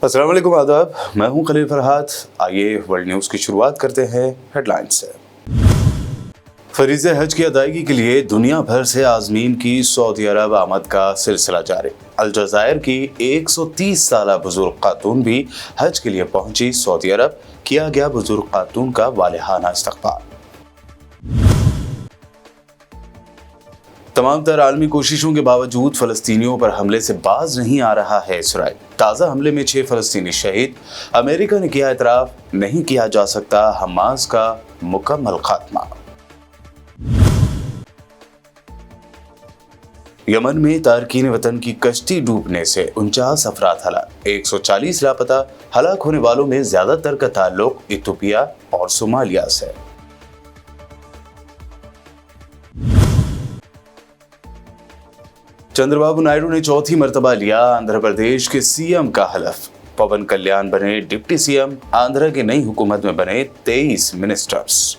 अस्सलाम वालेकुम, आदाब। मैं हूं खलील फरहाद। आइए वर्ल्ड न्यूज़ की शुरुआत करते हैं हेडलाइंस से। फरीज़े हज की अदायगी के लिए दुनिया भर से आज़मीन की सऊदी अरब आमद का सिलसिला जारी। अलजायर की 130 साल बुजुर्ग खातून भी हज के लिए पहुंची सऊदी अरब। किया गया बुजुर्ग खातून का वालिहाना इस्तकबाल। तमाम तर आलमी कोशिशों के बावजूद फ़लस्तीनियों पर हमले से बाज नहीं आ रहा है इसराइल। ताज़ा हमले में 6 फ़लस्तीनी शहीद। अमेरिका ने किया इतराफ़, नहीं किया जा सकता हमास का मुकम्मल खात्मा। यमन में तारकीन वतन की कश्ती डूबने से 49 अफराद हलाक, 140 लापता। हलाक होने वालों में ज्यादातर का ताल्लुक इथियोपिया और सोमालिया से। चंद्रबाबू नायडू ने चौथी मर्तबा लिया आंध्र प्रदेश के सीएम का हलफ। पवन कल्याण बने डिप्टी सीएम। आंध्र की नई हुकूमत में बने 23 मिनिस्टर्स।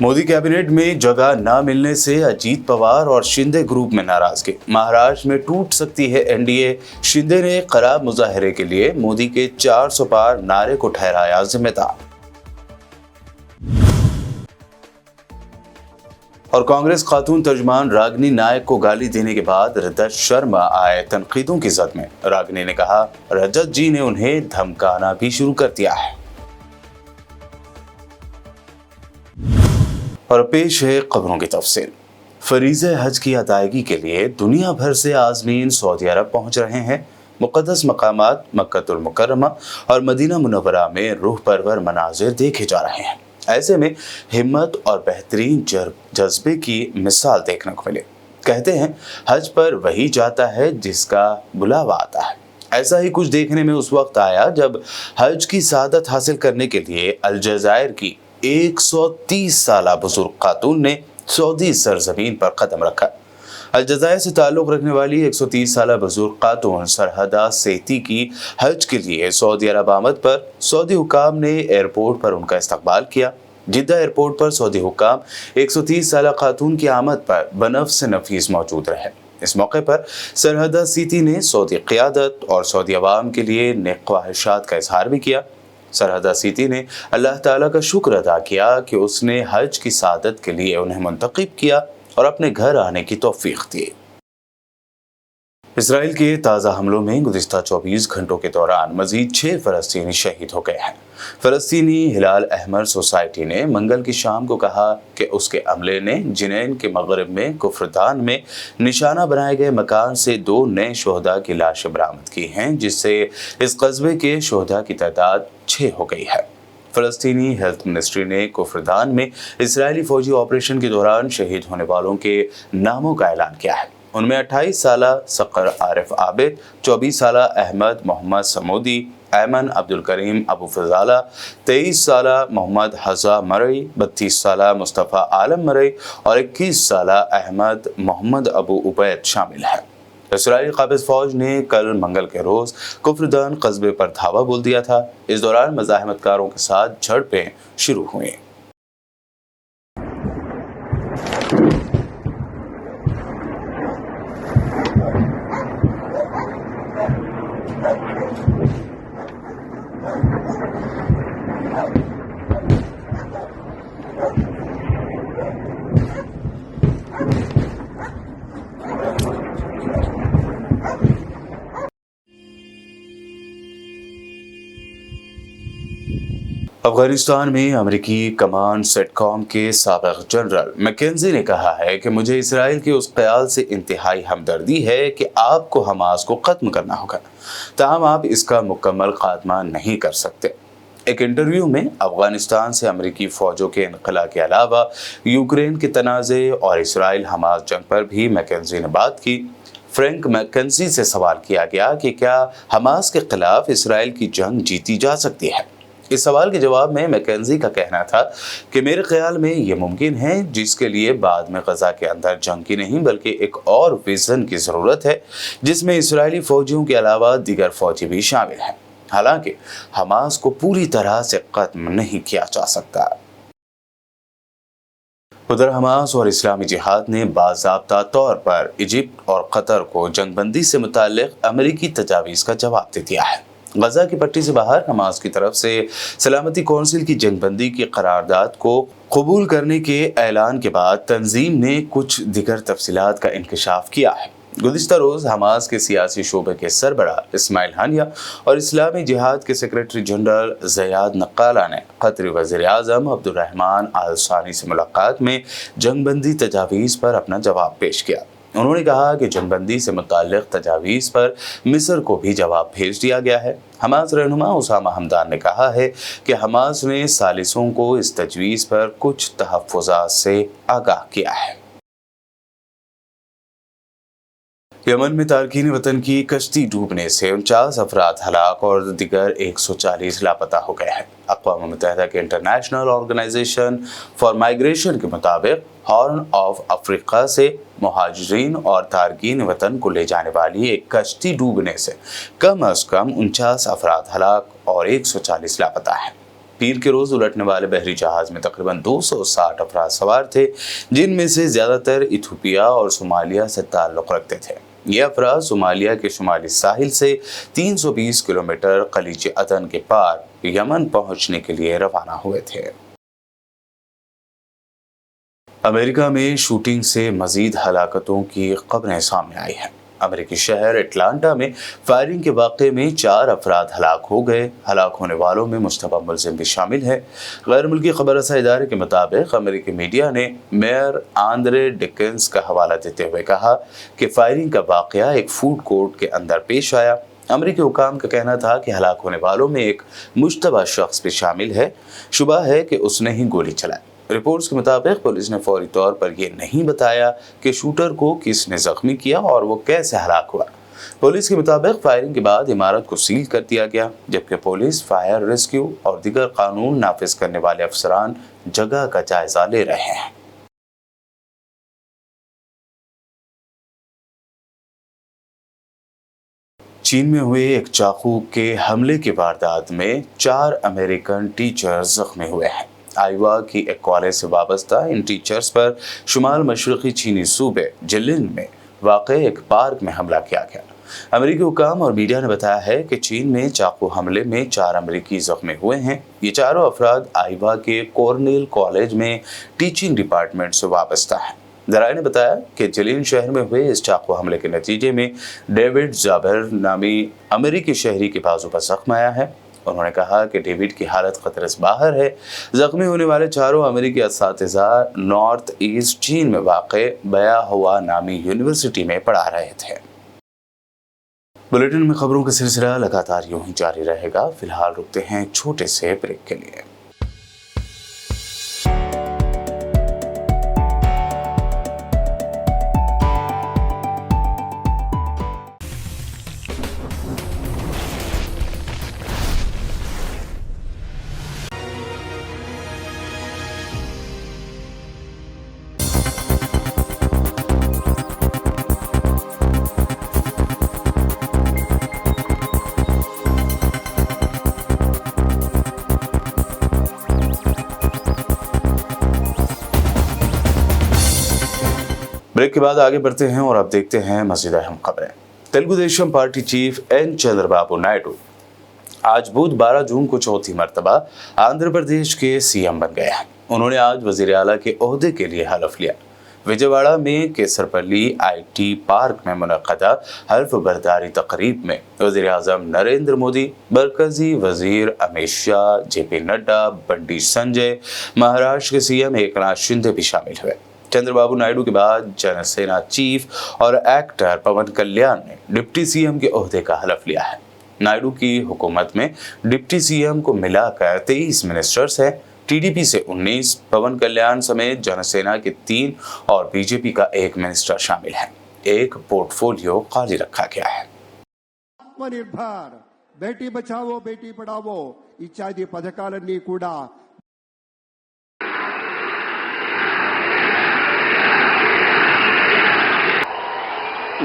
मोदी कैबिनेट में जगह न मिलने से अजीत पवार और शिंदे ग्रुप में नाराजगी। महाराष्ट्र में टूट सकती है एनडीए। शिंदे ने खराब मुजाहरे के लिए मोदी के 400 पार नारे को ठहराया जिम्मेदार। और कांग्रेस खातून तर्जमान रागिनी नायक को गाली देने के बाद रजत शर्मा आए तनकीदों की जद में। रागिनी ने कहा रजत जी ने उन्हें धमकाना भी शुरू कर दिया है। और पेश है खबरों की तफसील। फरीज़े हज की अदायगी के लिए दुनिया भर से आज़मीन सऊदी अरब पहुंच रहे हैं। मुक़द्दस मकामात मक्कतुल मुकर्रमा और मदीना मुनव्वरा में रूह परवर मनाजिर देखे जा रहे हैं। ऐसे में हिम्मत और बेहतरीन जज्बे की मिसाल देखने को मिले। कहते हैं हज पर वही जाता है जिसका बुलावा आता है। ऐसा ही कुछ देखने में उस वक्त आया जब हज की सादत हासिल करने के लिए अलजायर की 130 साल बुजुर्ग खातून ने सऊदी सरजमीन पर कदम रखा। अलजायर से ताल्लुक रखने वाली 130 साल बुजुर्ग खातून सरहदा सेती की हज के लिए सऊदी अरब आमद पर सऊदी हुकाम ने एयरपोर्ट पर उनका इस्तकबाल किया। जिद्दा एयरपोर्ट पर सऊदी हुकाम 130 साल खातून की आमद पर बनफ्स नफीस मौजूद रहे। इस मौके पर सरहदा सीती ने सऊदी क़यादत और सऊदी अवाम के लिए नेक ख्वाहिशात का इजहार भी किया। सरहदा सीती ने अल्लाह ताला का शुक्र अदा किया कि उसने हज की सादत के लिए उन्हें मुंतखब किया और अपने घर आने की तौफीक दी। इसराइल के ताज़ा हमलों में गुज़िश्ता 24 घंटों के दौरान मज़ीद 6 फ़लस्तीनी शहीद हो गए हैं। फ़लस्तीनी हिलाल अहमर सोसाइटी ने मंगल की शाम को कहा कि उसके अमले ने जिनैन के मगरब में कुफ्रदान में निशाना बनाए गए मकान से 2 नए शोहदा की लाशें बरामद की हैं, जिससे इस कस्बे के शोहदा की तादाद 6 हो गई है। फ़लस्तीनी हेल्थ मिनिस्ट्री ने कुफ्रदान में इसराइली फ़ौजी ऑपरेशन के दौरान शहीद होने वालों के नामों का ऐलान किया है। उनमें 28 साल सकर आरिफ आबिद, 24 साल अहमद मोहम्मद समूदी, ऐमन अब्दुल करीम अबू फजाला, 23 साल मोहम्मद हज़ा मरई, 32 साल मुस्तफ़ा आलम मरई और 21 साल अहमद मोहम्मद अबू उबैद शामिल हैं। इसराइली काबिज़ फ़ौज ने कल मंगल के रोज़ कुफ्रदान कस्बे पर धावा बोल दिया था। इस दौरान मज़ाहमतकारों के साथ झड़पें शुरू हुई। अफगानिस्तान में अमेरिकी कमांड सेटकॉम के साबिक़ जनरल मैकेंजी ने कहा है कि मुझे इसराइल के उस ख्याल से इंतहाई हमदर्दी है कि आपको हमास को ख़त्म करना होगा, ताहम आप इसका मुकम्मल खात्मा नहीं कर सकते। एक इंटरव्यू में अफगानिस्तान से अमेरिकी फ़ौजों के इनखला के अलावा यूक्रेन के तनाज़े और इसराइल हमास जंग पर भी मैकेंजी ने बात की। फ्रैंक मैकेंजी से सवाल किया गया कि क्या हमास के खिलाफ इसराइल की जंग जीती जा सकती है। इस सवाल के जवाब में मैकेंजी का कहना था कि मेरे ख्याल में ये मुमकिन है, जिसके लिए बाद में गजा के अंदर जंग की नहीं बल्कि एक और विजन की जरूरत है जिसमें इजरायली फौजियों के अलावा दीगर फौजी भी शामिल हैं। हालांकि हमास को पूरी तरह से खत्म नहीं किया जा सकता। उधर हमास और इस्लामी जिहाद ने बाज़ाब्ता तौर पर इजिप्ट और कतर को जंगबंदी से मुताल्लिक अमेरिकी तजावीज़ का जवाब दे दिया है। गजा की पट्टी से बाहर हमास की तरफ से सलामती कौंसिल की जंगबंदी की करारदाद को कबूल करने के ऐलान के बाद तंजीम ने कुछ दिगर तफसीलात का इंकशाफ किया है। गुज़िश्ता रोज़ हमास के सियासी शोबे के सरबराह इस्माइल हानिया और इस्लामी जिहाद के सेक्रेटरी जनरल ज़याद नक्काला ने कतरी वज़ीर आज़म अब्दुर्रहमान आल सानी से मुलाकात में जंगबंदी तजावीज़ पर अपना जवाब पेश किया। उन्होंने कहा कि जंगबंदी से मुताल्लिक़ तजावीज़ पर मिस्र को भी जवाब भेज दिया गया है। हमास रहनुमा उसामा हमदान ने कहा है कि हमास ने सालिसों को इस तजवीज़ पर कुछ तहफ़्फ़ुज़ात से आगाह किया है। यमन में तारकीन वतन की कश्ती डूबने से 49 अफराद हलाक और दिगर 140 लापता हो गए हैं। अक़वाम मुत्तहिदा के इंटरनेशनल ऑर्गेनाइजेशन फॉर माइग्रेशन के मुताबिक हॉर्न ऑफ अफ्रीका से मुहाजिरीन और तारकीन वतन को ले जाने वाली एक कश्ती डूबने से कम अज़ कम 49 अफराद हलाक और 140 लापता हैं। पीर के रोज़ उलटने वाले बहरी जहाज़ में तकरीबन 260 अफराद सवार थे, जिनमें से ज़्यादातर इथियोपिया और सोमालिया से ताल्लुक़ रखते थे। ये अफराद सोमालिया के शुमाली साहिल से 320 किलोमीटर खलीज अदन के पार यमन पहुंचने के लिए रवाना हुए थे। अमेरिका में शूटिंग से मजीद हलाकतों की खबरें सामने आई हैं। अमेरिकी शहर एटलांटा में फायरिंग के वाक़े में 4 अफराद हलाक हो गए। हलाक होने वालों में मुश्तबा मुलजिम भी शामिल है। गैर मुल्की खबर रसा इदारे के मुताबिक अमेरिकी मीडिया ने मेयर आंद्रे डिकिंस का हवाला देते हुए कहा कि फायरिंग का वाक़या एक फूड कोर्ट के अंदर पेश आया। अमेरिकी हुकाम का कहना था कि हलाक होने वालों में एक मुश्तबा शख्स भी शामिल है। शुबा है कि उसने ही गोली चलाई। रिपोर्ट्स के मुताबिक पुलिस ने फौरी तौर पर यह नहीं बताया कि शूटर को किसने जख्मी किया और वो कैसे हलाक हुआ। पुलिस के मुताबिक फायरिंग के बाद इमारत को सील कर दिया गया, जबकि पुलिस, फायर रेस्क्यू और दीगर कानून नाफिज करने वाले अफसरान जगह का जायजा ले रहे हैं। चीन में हुए एक चाकू के हमले की वारदात में 4 अमेरिकन टीचर्स जख्मी हुए हैं। आइवा की एक कॉलेज से वाबस्ता इन टीचर्स पर शुमाल मशरक़ी चीनी सूबे जिलिन में वाक़े एक पार्क में हमला किया गया। अमेरिकी हुकाम और मीडिया ने बताया है कि चीन में चाकू हमले में 4 अमेरिकी जख्मी हुए हैं। ये चारों अफराद आइवा के कॉर्नेल कॉलेज में टीचिंग डिपार्टमेंट से वाबस्ता हैं। जराये ने बताया कि जिलिन शहर में हुए इस चाकू हमले के नतीजे में डेविड जाबर नामी अमेरिकी शहरी के बाजू पर जख्म आया है। उन्होंने कहा कि डेविड की हालत खतरे से बाहर है। जख्मी होने वाले चारों अमेरिकी असातिज़ा नॉर्थ ईस्ट चीन में वाक़े बया हुआ नामी यूनिवर्सिटी में पढ़ा रहे थे। बुलेटिन में खबरों का सिलसिला लगातार यूं ही जारी रहेगा। फिलहाल रुकते हैं एक छोटे से ब्रेक के लिए। ब्रेक के बाद आगे बढ़ते हैं और अब देखते हैं मज़ीद अहम खबरें। Telugu Desam party chief N Chandrababu Naidu आज बुध 12 जून को चौथी मरतबा आंध्र प्रदेश के सीएम बन गए हैं। उन्होंने आज वजीर आला के ओहदे के लिए हलफ लिया। विजयवाड़ा में केसरपल्ली IT पार्क में मुनक़दा हल्फ बर्दारी तकरीब में वज़ीर आज़म नरेंद्र मोदी, मरकजी वज़ीर अमित शाह, JP नड्डा, बंडी संजय, महाराष्ट्र के CM एकनाथ शिंदे भी शामिल हुए। चंद्रबाबू नायडू के बाद जनसेना चीफ और एक्टर पवन कल्याण ने डिप्टी CM के ओहदे का हलफ लिया है। नायडू की हुकूमत में डिप्टी CM को मिलाकर 23 मिनिस्टर्स हैं। TDP से 19, पवन कल्याण समेत जनसेना के 3 और BJP का 1 मिनिस्टर शामिल है। एक पोर्टफोलियो खाली रखा गया है। आत्मनिर्भर, बेटी बचाओ बेटी पढ़ाओ, ఇత్యాది పథకాలన్నీ కూడా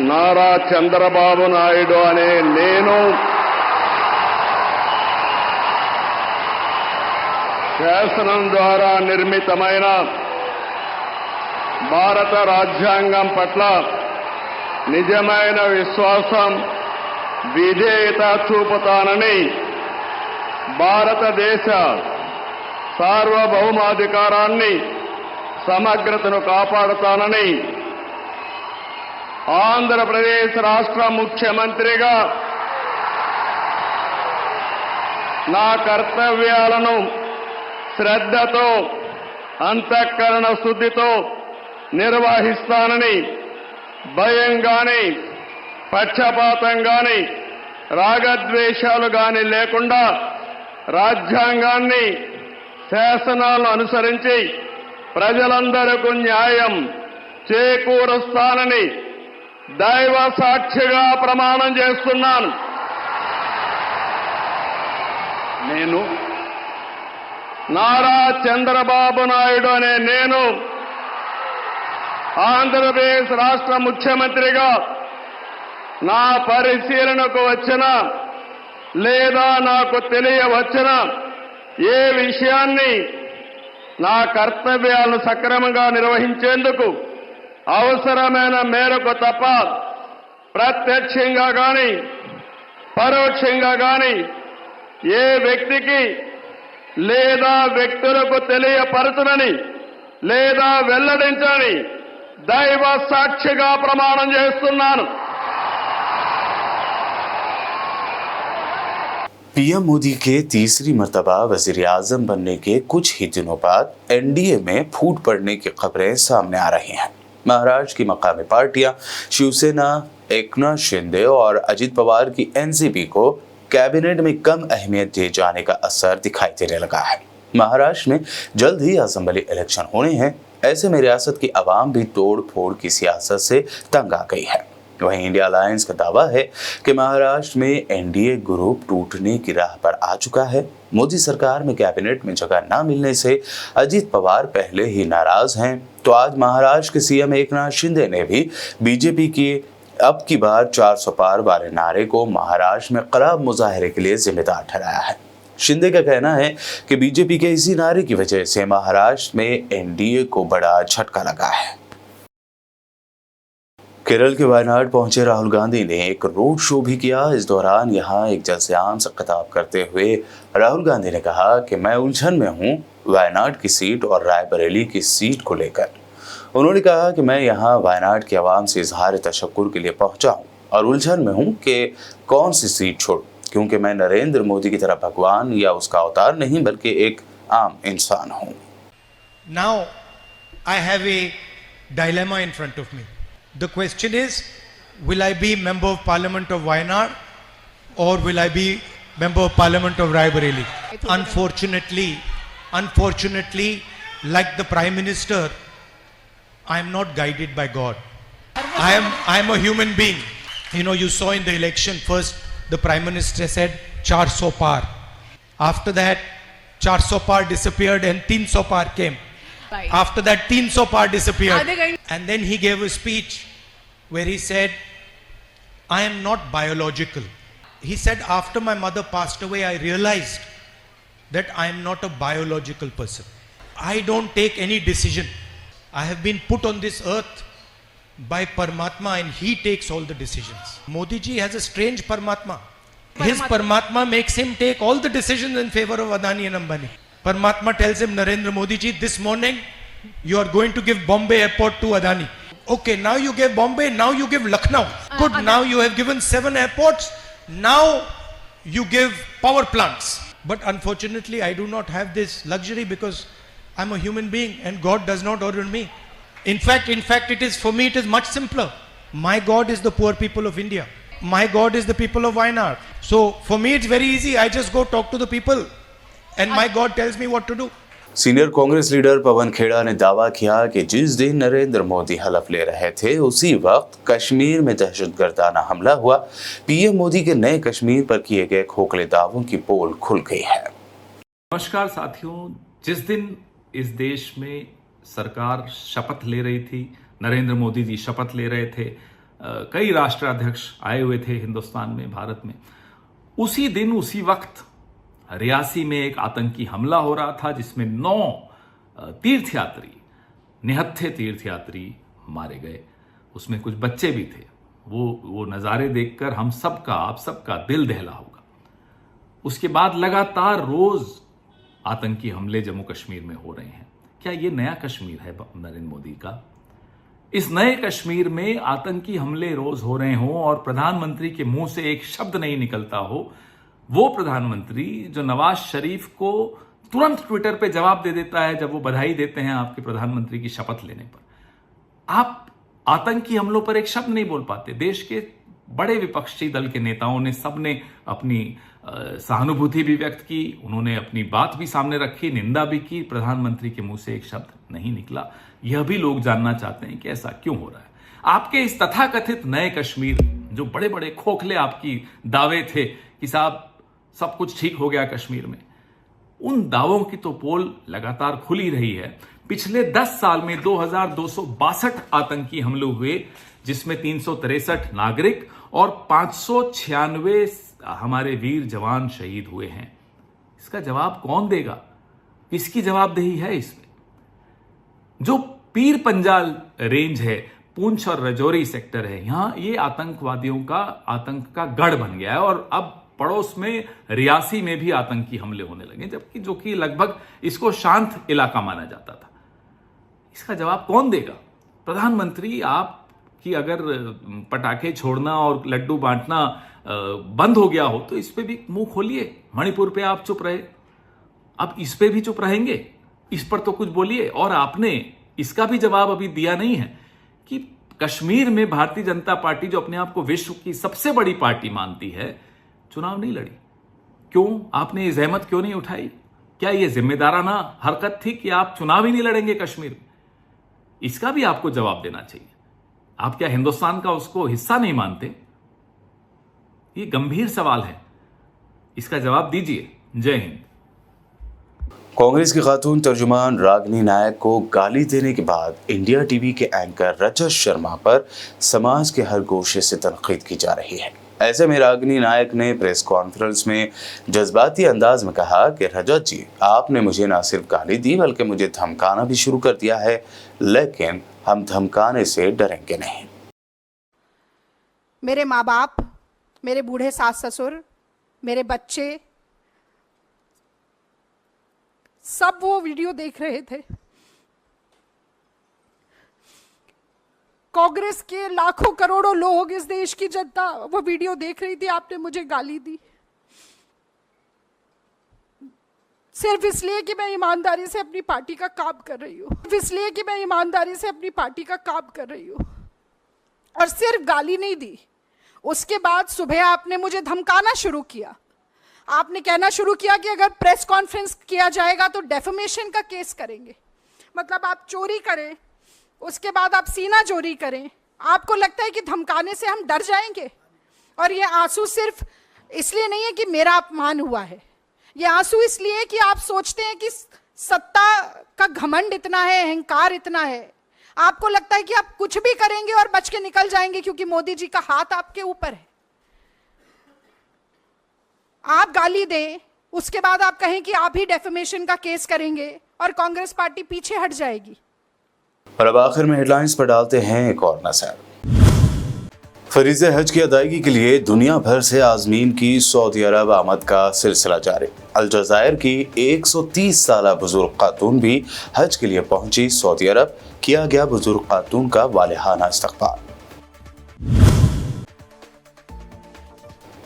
నారా చంద్రబాబు నాయుడు అనే నేను శాసనం ద్వారా నిర్మితమైన భారత రాజ్యాంగం పట్ల నిజమైన విశ్వాసం విధేయత చూపుతానని భారతదేశ సార్వభౌమాధికారాన్ని సమగ్రతను కాపాడుతానని ఆంధ్రప్రదేశ్ రాష్ట్ర ముఖ్యమంత్రిగా నా కర్తవ్యాలను శ్రద్ధతో అంతఃకరణ శుద్ధితో నిర్వహిస్తానని భయం గాని పక్షపాతం గాని రాగద్వేషాలు గాని లేకుండా రాజ్యాంగాన్ని శాసనాలను అనుసరించి ప్రజలందరికీ న్యాయం చేకూరుస్తానని దైవ సాక్షిగా ప్రమాణం చేస్తున్నాను. నేను నారా చంద్రబాబు నాయుడు అనే నేను ఆంధ్రప్రదేశ్ రాష్ట్ర ముఖ్యమంత్రిగా నా పరిశీలనకు వచ్చిన లేదా నాకు తెలియవచ్చిన ఏ విషయాన్ని నా కర్తవ్యాలను సక్రమంగా నిర్వహించేందుకు అవసరమైన మేరకు తప్ప ప్రత్యక్షంగా గాని పరోక్షంగా గాని ఏ వ్యక్తికి లేదా వ్యక్తులకు తెలియపరచునని లేదా వెల్లడించని దైవ సాక్షిగా ప్రమాణం చేస్తున్నాను. पीएम मोदी के तीसरी मर्तबा वज़ीर-ए-आज़म बनने के कुछ ही दिनों बाद एनडीए में फूट पड़ने की खबरें सामने आ रही हैं। महाराष्ट्र की मकामी पार्टियां शिवसेना, एकनाथ शिंदे और अजित पवार की एनसीपी को कैबिनेट में कम अहमियत दिए जाने का असर दिखाई देने लगा है। महाराष्ट्र में जल्द ही असेंबली इलेक्शन होने हैं। ऐसे में रियासत की आवाम भी तोड़ फोड़ की सियासत से तंग आ गई है। वहीं इंडिया अलायंस का दावा है कि महाराष्ट्र में एनडीए ग्रुप टूटने की राह पर आ चुका है। मोदी सरकार में कैबिनेट में जगह न मिलने से अजित पवार पहले ही नाराज हैं। तो आज महाराष्ट्र के सीएम एकनाथ शिंदे ने भी बीजेपी की अब की बार 400 पार वाले नारे को महाराष्ट्र में खराब मुजाहरे के लिए जिम्मेदार ठहराया है। शिंदे का कहना है कि बीजेपी के इसी नारे की वजह से महाराष्ट्र में एनडीए को बड़ा झटका लगा है। केरल के वायनाड पहुंचे राहुल गांधी ने एक रोड शो भी किया। इस दौरान यहां एक जलसे-आम से खिताब करते हुए राहुल गांधी ने कहा कि मैं उलझन में हूं वायनाड की सीट और रायबरेली की सीट को लेकर। उन्होंने कहा कि मैं यहां वायनाड की आवाम से इजहार तशक्कुर के लिए पहुंचा हूं और उलझन में हूं कि कौन सी सीट छोड़ूं, क्योंकि मैं नरेंद्र मोदी की तरह भगवान या उसका अवतार नहीं बल्कि एक आम इंसान हूं। Now I have a dilemma in front of me. The question is, will I be member of parliament of Wayanad or will I be member of parliament of Raebareli? Unfortunately, like the Prime Minister, I am not guided by God. I am a human being. You know, you saw in the election, first the Prime Minister said 400 par. After that 400 par disappeared and 300 par came. Right. After that 300 par disappeared. Are And then he gave a speech where he said, I am not biological. He said, after my mother passed away, I realized that I am not a biological person. I don't take any decision. I have been put on this earth by Paramatma and he takes all the decisions. Modi ji has a strange Paramatma. His Paramatma makes him take all the decisions in favor of Adani and Ambani. Paramatma tells him, Narendra Modi ji, this morning you are going to give Bombay airport to Adani. Okay, now you gave Bombay, now you give Lucknow. Good, now you have given 7 airports. Now you give power plants. But unfortunately, I do not have this luxury because I'm a human being and God does not order me. In fact, it is for me, it is much simpler. My God is the poor people of India. My God is the people of Wayanad. So for me, it's very easy. I just go talk to the people and my God tells me what to do. Senior Congress leader Pawan Khera ने दावा किया कि जिस दिन नरेंद्र मोदी हलफ ले रहे थे उसी वक्त कश्मीर में दहशतगर्दाना हमला हुआ। पीएम मोदी के नए कश्मीर पर किए गए खोखले दावों की पोल खुल गई है। नमस्कार साथियों, जिस दिन इस देश में सरकार शपथ ले रही थी, नरेंद्र मोदी जी शपथ ले रहे थे, कई राष्ट्राध्यक्ष आए हुए थे हिंदुस्तान में, भारत में, उसी दिन उसी वक्त रियासी में एक आतंकी हमला हो रहा था जिसमें 9 तीर्थयात्री, निहत्थे तीर्थयात्री मारे गए। उसमें कुछ बच्चे भी थे। वो नज़ारे देखकर हम सबका, आप सबका दिल दहला होगा। उसके बाद लगातार रोज आतंकी हमले जम्मू कश्मीर में हो रहे हैं। क्या ये नया कश्मीर है नरेंद्र मोदी का? इस नए कश्मीर में आतंकी हमले रोज हो रहे हों और प्रधानमंत्री के मुंह से एक शब्द नहीं निकलता हो, वो प्रधानमंत्री जो नवाज शरीफ को तुरंत ट्विटर पे जवाब दे देता है जब वो बधाई देते हैं आपके प्रधानमंत्री की शपथ लेने पर, आप आतंकी हमलों पर एक शब्द नहीं बोल पाते। देश के बड़े विपक्षी दल के नेताओं ने, सबने अपनी सहानुभूति भी व्यक्त की, उन्होंने अपनी बात भी सामने रखी, निंदा भी की। प्रधानमंत्री के मुंह से एक शब्द नहीं निकला। यह भी लोग जानना चाहते हैं कि ऐसा क्यों हो रहा है। आपके इस तथाकथित नए कश्मीर, जो बड़े बड़े खोखले आपकी दावे थे कि साहब सब कुछ ठीक हो गया कश्मीर में, उन दावों की तो पोल लगातार खुली रही है। पिछले 10 साल में 2262 आतंकी हमले हुए, जिसमें 363 नागरिक और 596 हमारे वीर जवान शहीद हुए हैं। इसका जवाब कौन देगा? किसकी जवाबदेही है इसमें? जो पीर पंजाल रेंज है, पुंछ और राजौरी सेक्टर है, यहां ये आतंकवादियों का आतंक का गढ़ बन गया है और अब पड़ोस में रियासी में भी आतंकी हमले होने लगे, जबकि जो कि लगभग इसको शांत इलाका माना जाता था। इसका जवाब कौन देगा? प्रधानमंत्री, आपकी अगर पटाखे छोड़ना और लड्डू बांटना बंद हो गया हो तो इस पे भी मुंह खोलिए। मणिपुर पे आप चुप रहे, अब इस पे भी चुप रहेंगे? इस पर तो कुछ बोलिए। और आपने इसका भी जवाब अभी दिया नहीं है कि कश्मीर में भारतीय जनता पार्टी, जो अपने आप को विश्व की सबसे बड़ी पार्टी मानती है, चुनाव नहीं लड़ी। क्यों? आपने ये जहमत क्यों नहीं उठाई? क्या ये जिम्मेदाराना हरकत थी कि आप चुनाव ही नहीं लड़ेंगे कश्मीर में? इसका भी आपको जवाब देना चाहिए। आप क्या हिंदुस्तान का उसको हिस्सा नहीं मानते? ये गंभीर सवाल है, इसका जवाब दीजिए। जय हिंद। कांग्रेस की खातून तर्जुमान रागिनी नायक को गाली देने के बाद इंडिया टीवी के एंकर रजत शर्मा पर समाज के हर गोशे से तनकीद की जा रही है। ऐसे में रागिनी नायक ने प्रेस कॉन्फ्रेंस में जज्बाती अंदाज में कहा कि रजत जी, आपने मुझे ना सिर्फ गाली दी बल्कि मुझे धमकाना भी शुरू कर दिया है, लेकिन हम धमकाने से डरेंगे नहीं। मेरे माँ बाप, मेरे बूढ़े सास ससुर, मेरे बच्चे, सब वो वीडियो देख रहे थे। कांग्रेस के लाखों करोड़ों लोग, इस देश की जनता वो वीडियो देख रही थी। आपने मुझे गाली दी सिर्फ इसलिए कि मैं ईमानदारी से अपनी पार्टी का काम कर रही हूँ, इसलिए कि मैं ईमानदारी से अपनी पार्टी का काम कर रही हूँ। और सिर्फ गाली नहीं दी, उसके बाद सुबह आपने मुझे धमकाना शुरू किया। आपने कहना शुरू किया कि अगर प्रेस कॉन्फ्रेंस किया जाएगा तो डेफेमेशन का केस करेंगे। मतलब आप चोरी करें, उसके बाद आप सीना चोरी करें। आपको लगता है कि धमकाने से हम डर जाएंगे? और ये आंसू सिर्फ इसलिए नहीं है कि मेरा अपमान हुआ है, ये आंसू इसलिए है कि आप सोचते हैं कि सत्ता का घमंड इतना है, अहंकार इतना है, आपको लगता है कि आप कुछ भी करेंगे और बच के निकल जाएंगे क्योंकि मोदी जी का हाथ आपके ऊपर है। आप गाली दें, उसके बाद आप कहें कि आप ही डेफेमेशन का केस करेंगे और कांग्रेस पार्टी पीछे हट जाएगी। और अब आखिर में हेडलाइंस पर डालते हैं एक और नजर। फरीज़े हज की अदायगी के लिए दुनिया भर से आज़मीन की सऊदी अरब आमद का सिलसिला जारी। अलजायर की 130 साला बुजुर्ग खातून भी हज के लिए पहुंची सऊदी अरब। किया गया बुजुर्ग खातून का वालिहाना इस्तकबाल।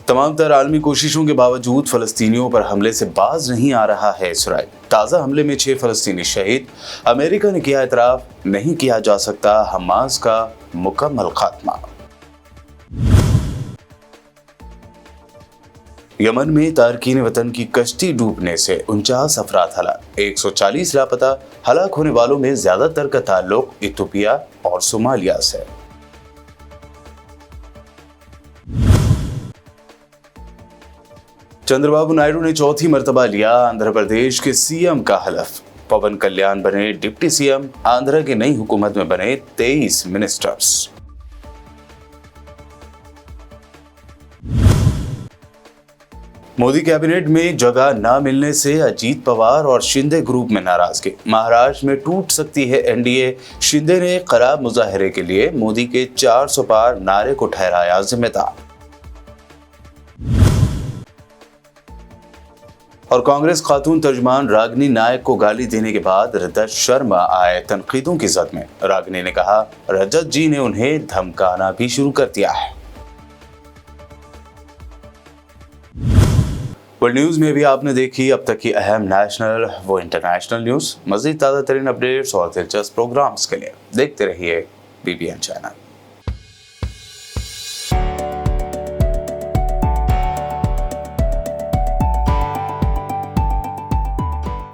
तमाम तर आलमी कोशिशों के बावजूद फलस्तीनियों पर हमले से बाज नहीं आ रहा है इसराइल। ताज़ा हमले में 6 फलस्तीनी शहीद। अमेरिका ने किया एतराफ, नहीं किया जा सकता हमास का मुकम्मल खात्मा। यमन में तारकीन वतन की कश्ती डूबने से 49 अफराद हलाक, 140 लापता। हलाक होने वालों में ज्यादातर का ताल्लुक इथियोपिया और सोमालिया से। चंद्रबाबू नायडू ने चौथी मर्तबा लिया आंध्र प्रदेश के सीएम का हलफ। पवन कल्याण बने डिप्टी सीएम। आंध्र की नई हुकूमत में बने 23 मिनिस्टर्स। मोदी कैबिनेट में जगह न मिलने से अजीत पवार और शिंदे ग्रुप में नाराजगी। महाराष्ट्र में टूट सकती है एनडीए। शिंदे ने खराब मुजाहरे के लिए मोदी के 400 पार नारे को ठहराया जिम्मेदार। और कांग्रेस खातून तर्जमान रागिनी नायक को गाली देने के बाद रजत शर्मा आए तनकीदों की जद में। रागिनी ने कहा रजत जी ने उन्हें धमकाना भी शुरू कर दिया है। वर्ल्ड न्यूज में भी आपने देखी अब तक की अहम नेशनल व इंटरनेशनल न्यूज। मजीद ताज़ा तरीन अपडेट्स और दिलचस्प प्रोग्राम्स के लिए देखते रहिए BBN चैनल।